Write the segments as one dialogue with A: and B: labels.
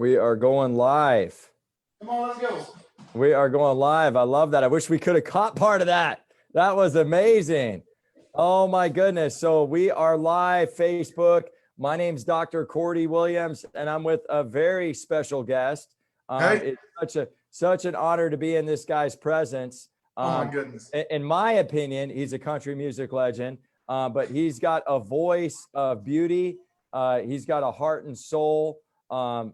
A: We are going live.
B: Come on, let's go.
A: We are going live. I love that. I wish we could have caught part of that. That was amazing. Oh my goodness. So we are live, Facebook. My name's Dr. Cordie Williams, and I'm with a very special guest.
B: Hey.
A: It's such an honor to be in this guy's presence.
B: Oh my goodness.
A: In my opinion, he's a country music legend, but he's got a voice of beauty. He's got a heart and soul.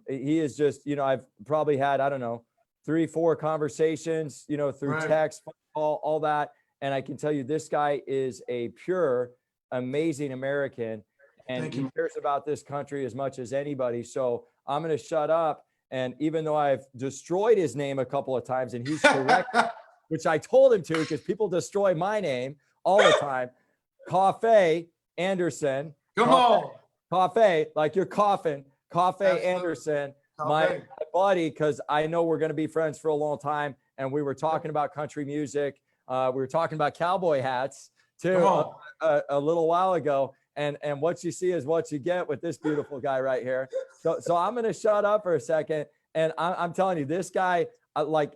A: He is just, I've probably had, I don't know, 3-4 conversations, through text, phone call, all that. And I can tell you, this guy is a pure, amazing American, and he cares about this country as much as anybody. So I'm going to shut up. And even though I've destroyed his name a couple of times, and he's correct, which I told him to, because people destroy my name all the time. Coffey Anderson.
B: Come on.
A: Coffey, like you're coughing. Coffey Anderson, my buddy, because I know we're going to be friends for a long time. And we were talking about country music. We were talking about cowboy hats too a little while ago. And what you see is what you get with this beautiful guy right here. So I'm going to shut up for a second. And I'm telling you, this guy,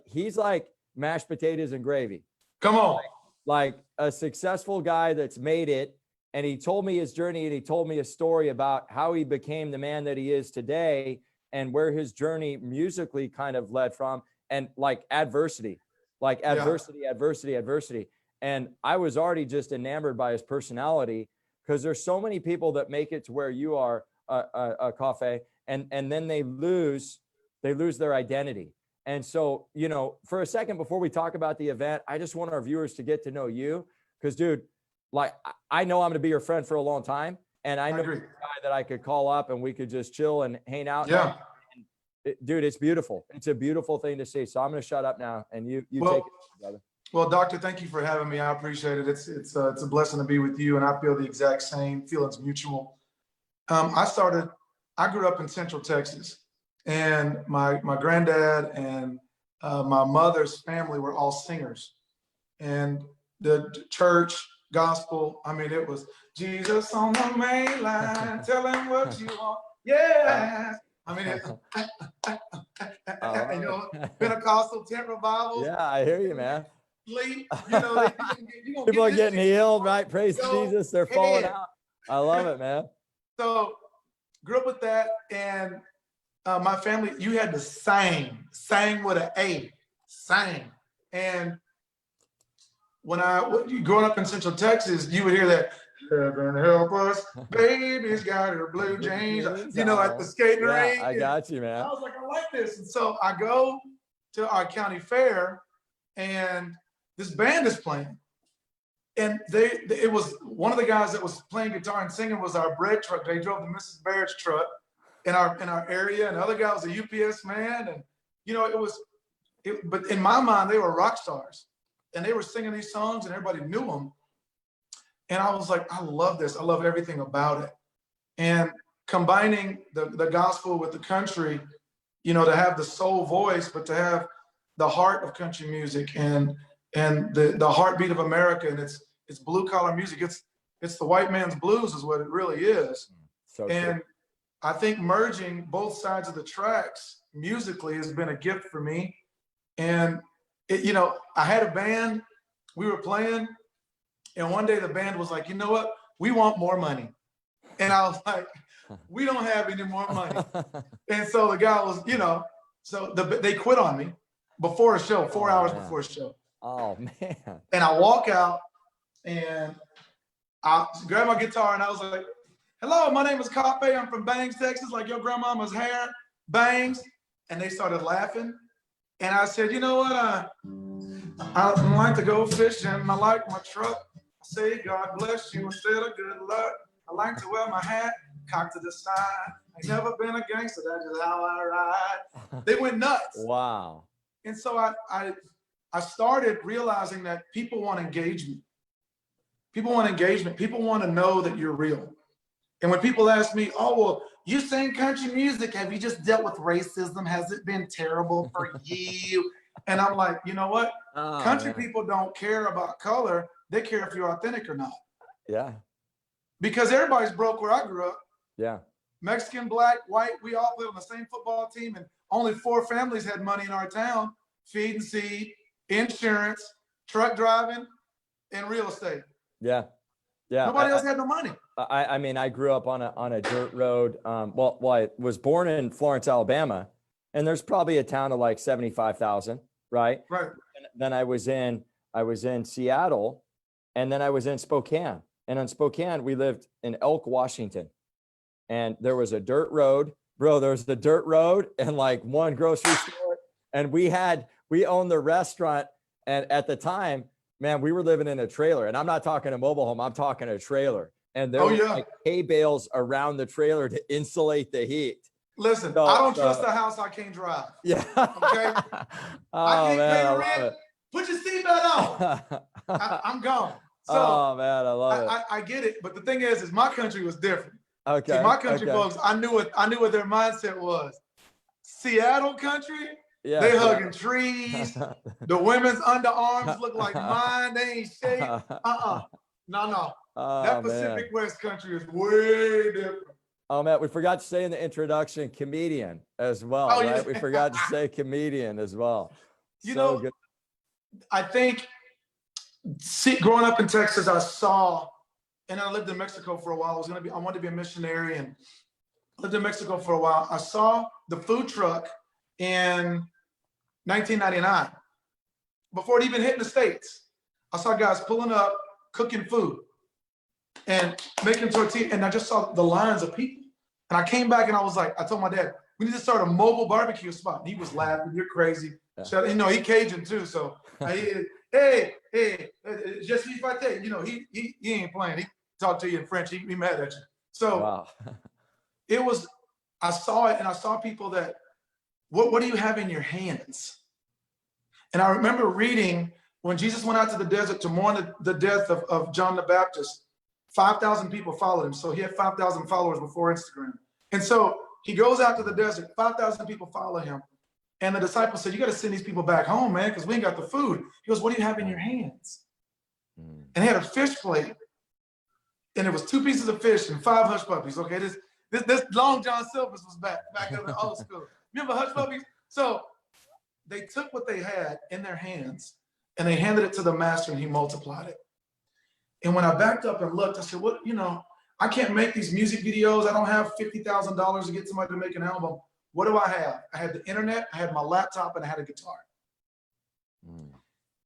A: he's like mashed potatoes and gravy.
B: Come on.
A: Like a successful guy that's made it. And he told me his journey, and he told me a story about how he became the man that he is today, and where his journey musically kind of led from, and adversity. And I was already just enamored by his personality, because there's so many people that make it to where you are, Coffey, and then they lose their identity. And so, for a second, before we talk about the event, I just want our viewers to get to know you, because dude, I know I'm going to be your friend for a long time, and I know you're a guy that I could call up and we could just chill and hang out.
B: Yeah.
A: Dude, it's beautiful. It's a beautiful thing to see. So I'm going to shut up now, and you take it, brother.
B: Well, Doctor, thank you for having me. I appreciate it. It's a blessing to be with you, and I feel the exact same. Feelings mutual. I grew up in Central Texas, and my granddad and my mother's family were all singers, and the church, gospel, I mean, it was Jesus on the main line, tell him what you want. Yeah. I mean, Pentecostal tent revivals.
A: Yeah, I hear you, man.
B: People
A: are getting healed, right? Praise Jesus. They're falling out. I love it, man.
B: So grew up with that. And my family, you had to sang with an A, sang. And when growing up in Central Texas, you would hear that, heaven help us, baby's got her blue jeans, at the skating rink.
A: I got you, man.
B: I was like, I like this. And so I go to our county fair, and this band is playing. And it was one of the guys that was playing guitar and singing was our bread truck. They drove the Mrs. Baird's truck in our area, and the other guy was a UPS man. And, but in my mind, they were rock stars. And they were singing these songs, and everybody knew them. And I was like, I love this. I love everything about it. And combining the gospel with the country, to have the soul voice, but to have the heart of country music and the heartbeat of America. And it's blue collar music. It's the white man's blues is what it really is. And I think merging both sides of the tracks musically has been a gift for me. And I had a band, we were playing, and one day the band was like, you know what? We want more money. And I was like, we don't have any more money. And so the guy was, they quit on me before a show, 4 hours before a show.
A: Oh, man.
B: And I walk out, and I grab my guitar, and I was like, hello, my name is Coffey. I'm from Bangs, Texas, like your grandmama's hair, Bangs. And they started laughing. And I said, you know what? I like to go fishing. I like my truck. I say, God bless you instead of good luck. I like to wear my hat cocked to the side. I never been a gangster. That's just how I ride. They went nuts.
A: Wow.
B: And so I started realizing that people want engagement. People want engagement. People want to know that you're real. And when people ask me, oh, well, you sing country music. Have you just dealt with racism? Has it been terrible for you? And I'm like, you know what? Country people don't care about color. They care if you're authentic or not.
A: Yeah.
B: Because everybody's broke where I grew up.
A: Yeah.
B: Mexican, black, white, we all played on the same football team, and only 4 families had money in our town: feed and seed, insurance, truck driving, and real estate.
A: Yeah. Yeah.
B: Nobody else had no money.
A: I mean, I grew up on a dirt road. Well, I was born in Florence, Alabama, and there's probably a town of like 75,000, right?
B: Right.
A: And then I was in Seattle, and then I was in Spokane. And on Spokane, we lived in Elk, Washington. And there was a dirt road, bro. There was the dirt road and like one grocery store. And we owned the restaurant. And at the time, man, we were living in a trailer. And I'm not talking a mobile home, I'm talking a trailer. And there were like hay bales around the trailer to insulate the heat.
B: Listen, I don't trust a house I can't drive.
A: Yeah.
B: Okay.
A: Oh,
B: I can't
A: man,
B: pay
A: I
B: the
A: love
B: rent.
A: it.
B: Put your seatbelt on. I'm gone. So
A: oh man, I love it.
B: I get it, but the thing is my country was different.
A: Okay.
B: See, my country folks, I knew what their mindset was. Seattle country, they hugging trees. The women's underarms look like mine. They ain't shaved. No.
A: Oh,
B: that Pacific West country is way different.
A: Oh man, we forgot to say in the introduction, comedian as well, right? Yeah. We forgot to say comedian as well.
B: You know, good. I think growing up in Texas, I saw, and I lived in Mexico for a while. I wanted to be a missionary and lived in Mexico for a while. I saw the food truck in 1999, before it even hit in the States. I saw guys pulling up, cooking food and making tortillas, and I just saw the lines of people. And I came back and I was like, I told my dad, we need to start a mobile barbecue spot. And he was laughing, you're crazy. Yeah. You know, he Cajun too, so hey, je suis fâté. You know, he ain't playing. He talked to you in French. He be mad at you. So wow. I saw it, and I saw people that, what do you have in your hands? And I remember reading when Jesus went out to the desert to mourn the death of John the Baptist, 5,000 people followed him. So he had 5,000 followers before Instagram. And so he goes out to the desert, 5,000 people follow him. And the disciples said, you got to send these people back home, man, because we ain't got the food. He goes, what do you have in your hands? And he had a fish plate, and it was 2 pieces of fish and 5 hush puppies. Okay, this Long John Silver's was back in the old school. Remember hush puppies? So they took what they had in their hands and they handed it to the master, and he multiplied it. And when I backed up and looked, I said, what, you know, I can't make these music videos. I don't have $50,000 to get somebody to make an album. What do I have? I had the internet, I had my laptop, and I had a guitar.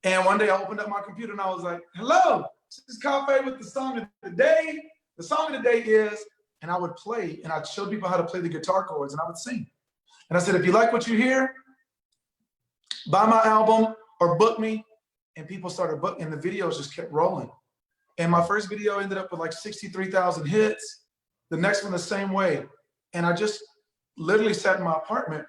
B: And one day I opened up my computer and I was like, hello, this is Coffey with the song of the day. The song of the day is, and I would play, and I'd show people how to play the guitar chords, and I would sing. And I said, if you like what you hear, buy my album or book me. And people started booking, and the videos just kept rolling. And my first video ended up with like 63,000 hits. The next one the same way. And I just literally sat in my apartment.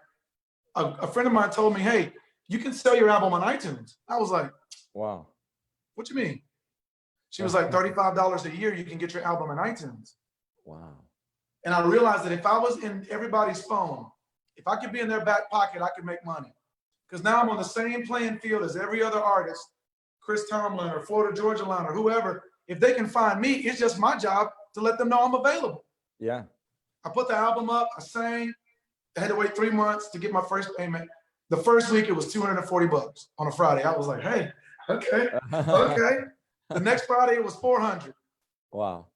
B: A friend of mine told me, hey, you can sell your album on iTunes. I was like, wow, what you mean? She was like, $35 a year, you can get your album on iTunes. Wow. And I realized that if I was in everybody's phone, if I could be in their back pocket, I could make money. Because now I'm on the same playing field as every other artist, Chris Tomlin or Florida Georgia Line or whoever. If they can find me, it's just my job to let them know I'm available. Yeah. I put the album up, I sang. I had to wait 3 months to get my first payment. The first week it was $240 on a Friday. I was like, hey, okay. The next Friday it was $400. Wow.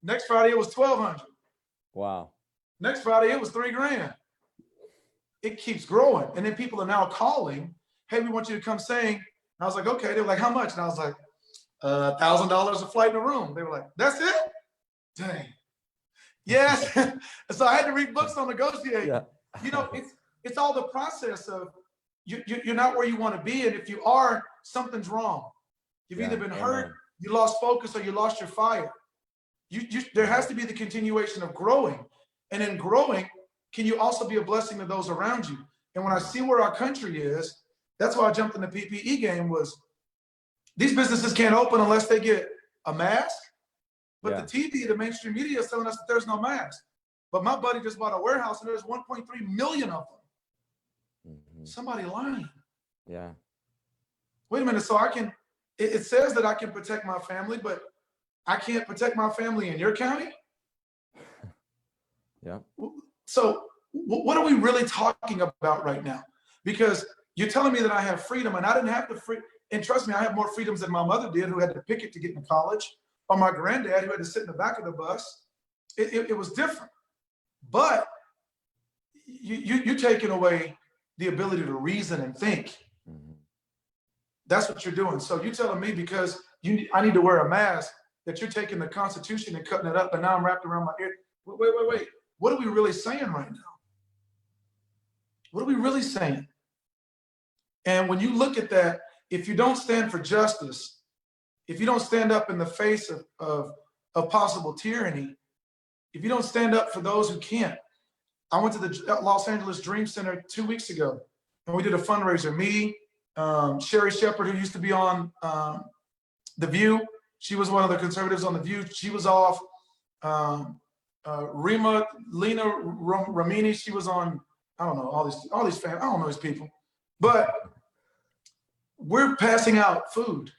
B: Next Friday it was $1,200. Wow. Next Friday it was $3,000. It keeps growing. And then people are now calling, hey, we want you to come sing. And I was like, okay. They were like, how much? And I was like, $1,000 a flight in a room. They were like, that's it? Dang. Yes. So I had to read books on negotiating. Yeah. You know, it's all the process of you're not where you want to be. And if you are, something's wrong. You've either been hurt, you lost focus, or you lost your fire. There has to be the continuation of growing. And in growing, can you also be a blessing to those around you? And when I see where our country is, that's why I jumped in the PPE game. Was these businesses can't open unless they get a mask. But the TV, the mainstream media is telling us that there's no mask. But my buddy just bought a warehouse and there's 1.3 million of them. Somebody lying. Yeah. Wait a minute. So I can, it says that I can protect my family, but I can't protect my family in your county?
A: Yeah.
B: So what are we really talking about right now? Because you're telling me that I have freedom, and I didn't have the free. And trust me, I have more freedoms than my mother did, who had to picket to get into college, or my granddad, who had to sit in the back of the bus. It was different. But you're taking away the ability to reason and think.
A: Mm-hmm. That's
B: what you're doing. So you're telling me because I need to wear a mask, that you're taking the Constitution and cutting it up, and now I'm wrapped around my ear. Wait. What are we really saying right now? What are we really saying? And when you look at that, if you don't stand for justice, if you don't stand up in the face of possible tyranny, if you don't stand up for those who can't. I went to the Los Angeles Dream Center 2 weeks ago, and we did a fundraiser. Me, Sherry Shepard, who used to be on The View, she was one of the conservatives on The View. She was off. Lena Ramini, she was on, I don't know, all these fans, I don't know these people. But we're passing out food.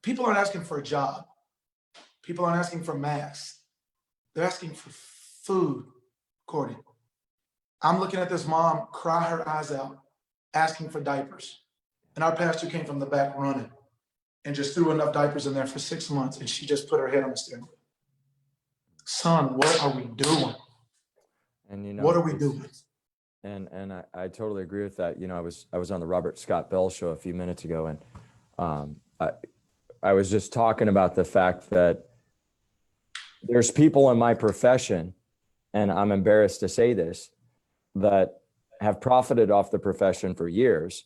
B: People aren't asking for a job. People aren't asking for masks. They're asking for food, Cordie. I'm looking at this mom cry her eyes out, asking for diapers. And our pastor came from the back running and just threw enough diapers in there for 6 months, and she just put her head on the steering wheel. Son, what are we doing?
A: And
B: what are we doing?
A: And I totally agree with that. I was on the Robert Scott Bell show a few minutes ago, and I was just talking about the fact that there's people in my profession, and I'm embarrassed to say this, that have profited off the profession for years.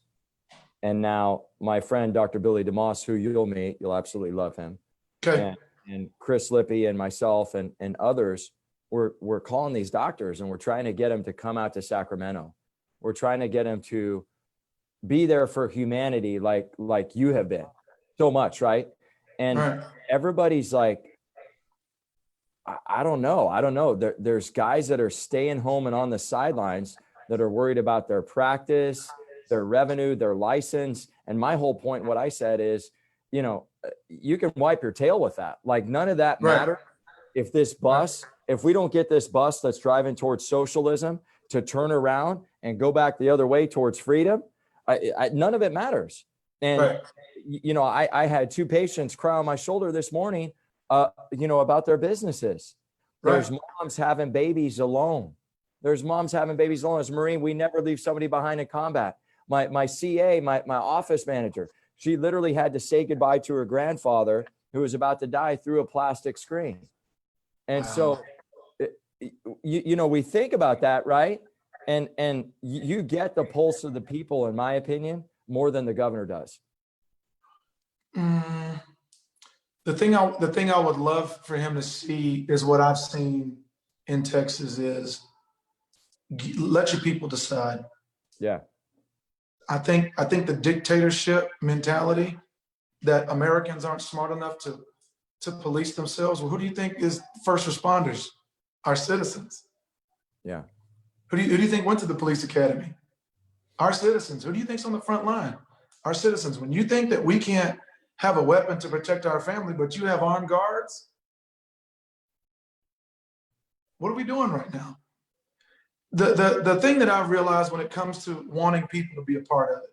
A: And now my friend, Dr. Billy DeMoss, who you'll meet, you'll absolutely love him.
B: Okay.
A: And Chris Lippy and myself and others, we're calling these doctors, and we're trying to get them to come out to Sacramento. We're trying to get them to be there for humanity, like you have been so much, right? And everybody's like, I don't know. There's guys that are staying home and on the sidelines that are worried about their practice, their revenue, their license. And my whole point, what I said is, you can wipe your tail with that. Like, none of that matters. If this bus, if we don't get this bus that's driving towards socialism to turn around and go back the other way towards freedom, none of it matters. And, I had 2 patients cry on my shoulder this morning, about their businesses. There's moms having babies alone. As a Marine, we never leave somebody behind in combat. My CA, my office manager, she literally had to say goodbye to her grandfather who was about to die through a plastic screen. And so, we think about that, right? And you get the pulse of the people, in my opinion, more than the governor does.
B: The thing I would love for him to see is what I've seen in Texas is let your people decide.
A: Yeah.
B: I think the dictatorship mentality that Americans aren't smart enough to police themselves. Well, who do you think is first responders? Our citizens.
A: Yeah.
B: Who do you think went to the police academy? Our citizens. Who do you think's on the front line? Our citizens. When you think that we can't have a weapon to protect our family, but you have armed guards, what are we doing right now? The thing that I've realized when it comes to wanting people to be a part of it,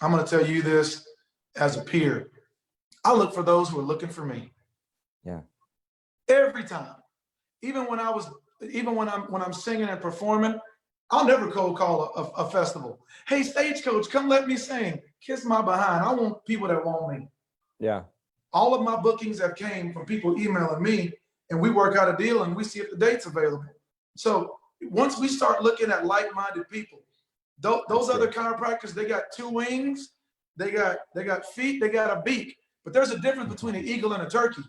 B: I'm going to tell you this as a peer. I look for those who are looking for me.
A: Yeah.
B: Every time. Even when I'm singing and performing, I'll never cold call a festival. Hey, Stagecoach, come let me sing. Kiss my behind. I want people that want me.
A: Yeah.
B: All of my bookings have came from people emailing me, and we work out a deal and we see if the date's available. So once we start looking at like-minded people, those other chiropractors, they got 2 wings, they got feet, they got a beak. But there's a difference between an eagle and a turkey.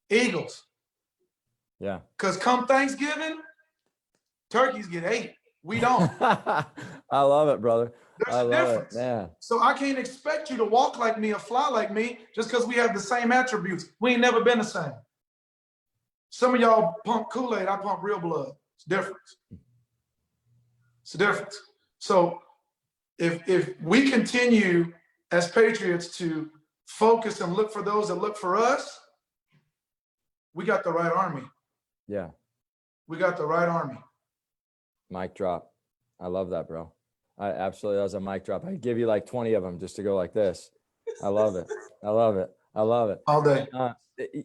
B: Eagles.
A: Yeah.
B: Because come Thanksgiving, turkeys get 8. We don't.
A: I love it, brother.
B: There's a difference.
A: Yeah.
B: So I can't expect you to walk like me or fly like me just because we have the same attributes. We ain't never been the same. Some of y'all pump Kool-Aid, I pump real blood. It's different. It's a difference. So if we continue as patriots to focus and look for those that look for us, we got the right army.
A: Yeah.
B: We got the right army.
A: Mic drop. I love that, bro. I absolutely, that was a mic drop. I give you like 20 of them just to go like this. I love it. I love it. I love it.
B: All day.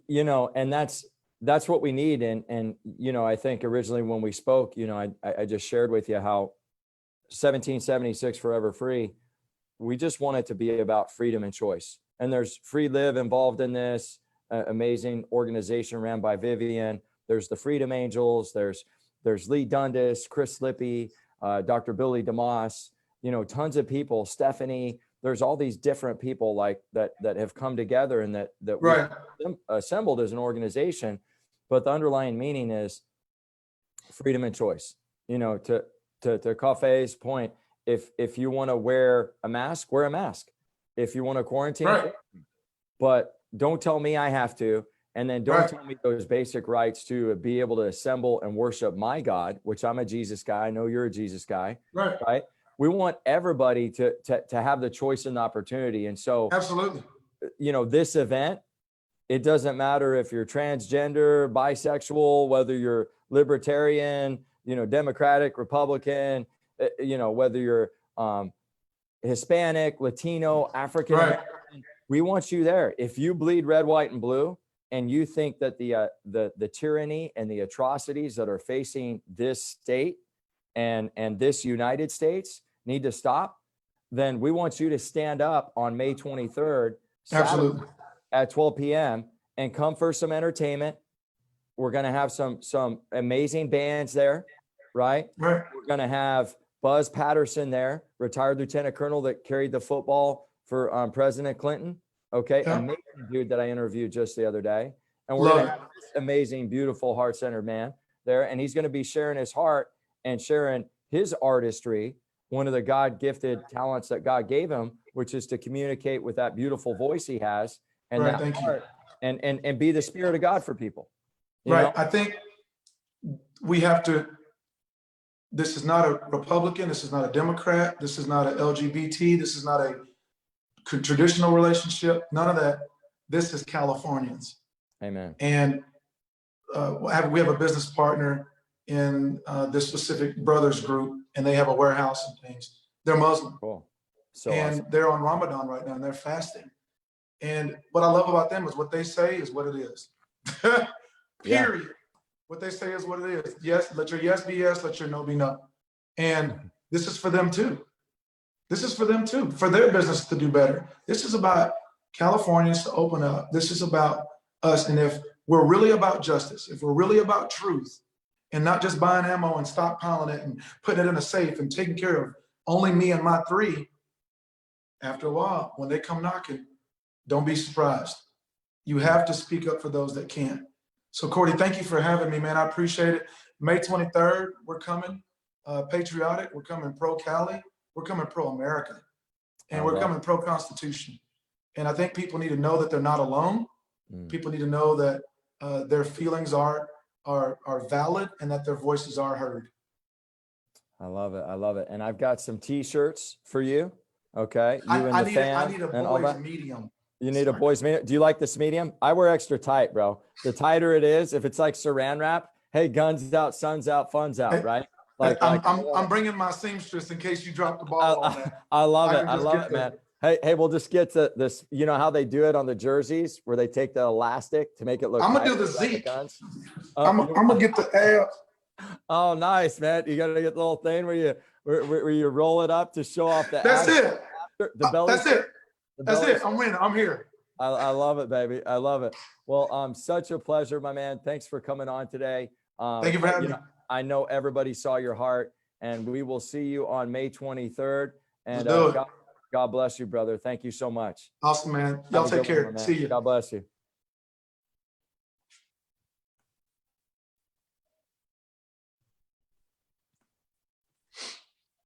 A: You know, and that's what we need. And, you know, I think originally when we spoke, you know, I just shared with you how 1776 Forever Free, we just want it to be about freedom and choice. And there's Free Live involved in this amazing organization ran by Vivian. There's the Freedom Angels. There's Lee Dundas, Chris Lippy, Dr. Billy DeMoss, you know, tons of people, Stephanie. There's all these different people like that have come together and that
B: Right.
A: we assembled as an organization. But the underlying meaning is freedom and choice. You know, to Coffey's point, if you want to wear a mask, wear a mask. If you want to quarantine,
B: Right.
A: But don't tell me I have to. And then don't
B: Right.
A: tell me those basic rights to be able to assemble and worship my God, which I'm a Jesus guy. I know you're a Jesus guy,
B: Right.
A: right? We want everybody to have the choice and the opportunity. And so,
B: Absolutely.
A: you know, this event, it doesn't matter if you're transgender, bisexual, whether you're libertarian, you know, Democratic, Republican, you know, whether you're Hispanic, Latino, African American, right. We want you there. If you bleed red, white, and blue, and you think that the tyranny and the atrocities that are facing this state and this United States need to stop, then we want you to stand up on May 23rd,
B: Absolutely,
A: at 12 p.m. and come for some entertainment. We're going to have some amazing bands there, right?
B: Right.
A: We're going to have Buzz Patterson there, retired lieutenant colonel that carried the football for President Clinton. Okay,
B: Yeah.
A: Amazing dude that I interviewed just the other day. And we're going to have this amazing, beautiful, heart-centered man there. And he's going to be sharing his heart and sharing his artistry, one of the God-gifted talents that God gave him, which is to communicate with that beautiful voice he has and
B: Right,
A: that heart and be the Spirit of God for people. You
B: Right.
A: know?
B: I think we have to, this is not a Republican, this is not a Democrat, this is not a LGBT, this is not a traditional relationship, none of that. This is Californians.
A: Amen.
B: And we have a business partner in this specific brothers group, and they have a warehouse and things. They're Muslim.
A: Cool. So
B: and
A: awesome.
B: They're on Ramadan right now, and they're fasting. And what I love about them is what they say is what it is. Period.
A: Yeah.
B: What they say is what it is. Yes, let your yes be yes, let your no be no. And this is for them too. This is for them too, for their business to do better. This is about Californians to open up. This is about us. And if we're really about justice, if we're really about truth, and not just buying ammo and stockpiling it and putting it in a safe and taking care of only me and my three, after a while, when they come knocking, don't be surprised. You have to speak up for those that can't. So Cordie, thank you for having me, man. I appreciate it. May 23rd, we're coming patriotic. We're coming pro-Cali. We're coming pro-America. And we're coming pro-Constitution. And I think people need to know that they're not alone. People need to know that their feelings are valid and that their voices are heard.
A: I love it. I love it. And I've got some t-shirts for you. Okay. You
B: I need a boys medium.
A: You need a boys medium. Do you like this medium? I wear extra tight, bro. The tighter it is, if it's like saran wrap, hey, guns out, sun's out, fun's out, right? Like
B: I'm bringing my seamstress in case you drop the ball on that.
A: I love it. I love it, man. Hey, we'll just get to this. You know how they do it on the jerseys where they take the elastic to make it look.
B: I'm gonna do the Zeke. I'm gonna get the L.
A: Oh, nice, man. You got to get the little thing where you roll it up to show off the.
B: That's it.
A: The belly.
B: That's it. That's it. I'm winning. I'm here.
A: I love it, baby. I love it. Well, such a pleasure, my man. Thanks for coming on today.
B: Thank you for having me.
A: I know everybody saw your heart, and we will see you on May 23rd. And God bless you, brother. Thank you so much.
B: Awesome, man. Y'all take care. See you.
A: God bless you.